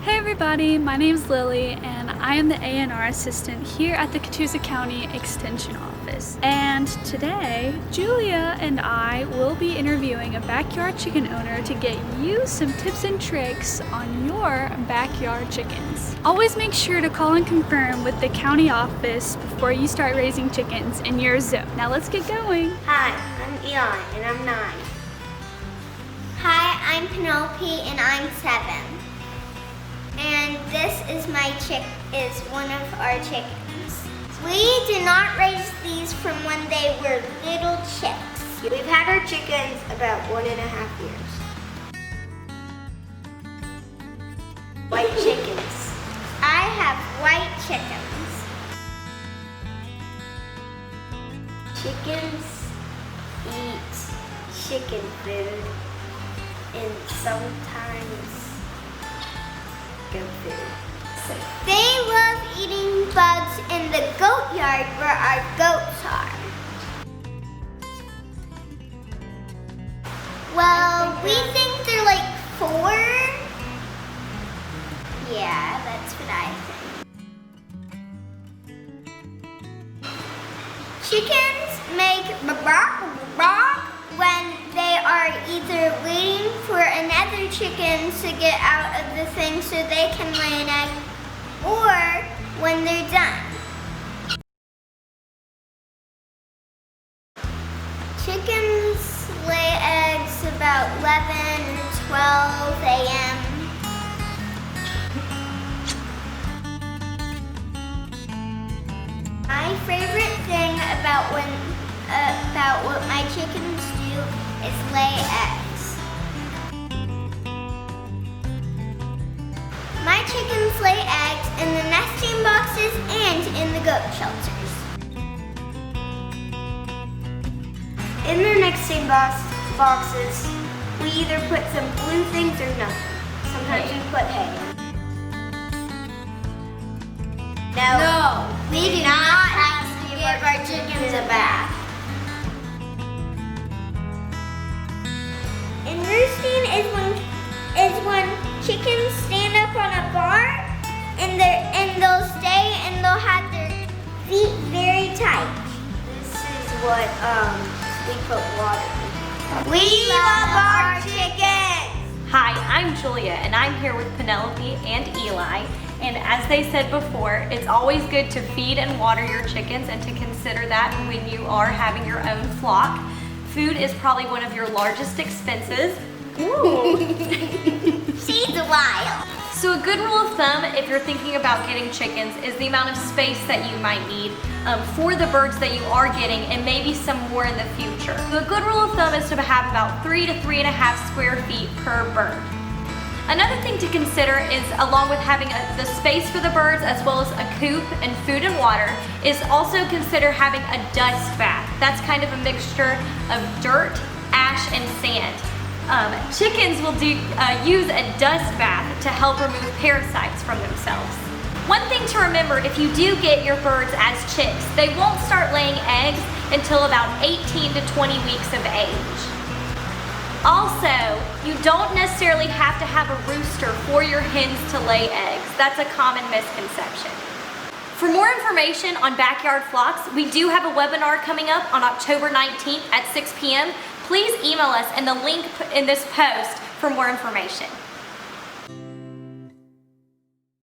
Hey everybody, my name's Lily and I am the A&R assistant here at the Catoosa County Extension Office. And today, Julia and I will be interviewing a backyard chicken owner to get you some tips and tricks on your backyard chickens. Always make sure to call and confirm with the county office before you start raising chickens in your zone. Now let's get going. Hi, I'm Eli and I'm 9. Hi, I'm Penelope and I'm 7. And this is one of our chickens. We did not raise these from when they were little chicks. We've had our chickens about 1.5 years. White chickens. I have white chickens. Chickens eat chicken food and sometimes goat food. They love eating bugs in the goat yard where our goats are. Well, we think they're like 4. Yeah, that's what I think. Chickens make bark when they are either waiting for another chicken to get out of the thing so they can lay an egg, or when they're done. Chickens lay eggs about 11 or 12 a.m. My favorite thing about what my chickens do is lay eggs. My chickens lay eggs in the nesting boxes and in the goat shelters. In the nesting boxes, we either put some blue things or nothing. Sometimes we put hay. No, we do not have to give our chickens a bath. And roosting is when chickens stand up on a bar and they'll stay and they'll have their feet very tight. This is what we put water in. We love our chickens! Hi, I'm Julia and I'm here with Penelope and Eli. And as they said before, it's always good to feed and water your chickens and to consider that when you are having your own flock. Food is probably one of your largest expenses. Ooh. She's wild. So a good rule of thumb if you're thinking about getting chickens is the amount of space that you might need for the birds that you are getting and maybe some more in the future. So a good rule of thumb is to have about 3 to 3.5 square feet per bird. Another thing to consider is, along with having the space for the birds as well as a coop and food and water, is also consider having a dust bath. That's kind of a mixture of dirt, ash, and sand. Chickens will use a dust bath to help remove parasites from themselves. One thing to remember, if you do get your birds as chicks, they won't start laying eggs until about 18 to 20 weeks of age. Also, you don't necessarily have to have a rooster for your hens to lay eggs. That's a common misconception. For more information on backyard flocks, we do have a webinar coming up on October 19th at 6 p.m. Please email us and the link in this post for more information.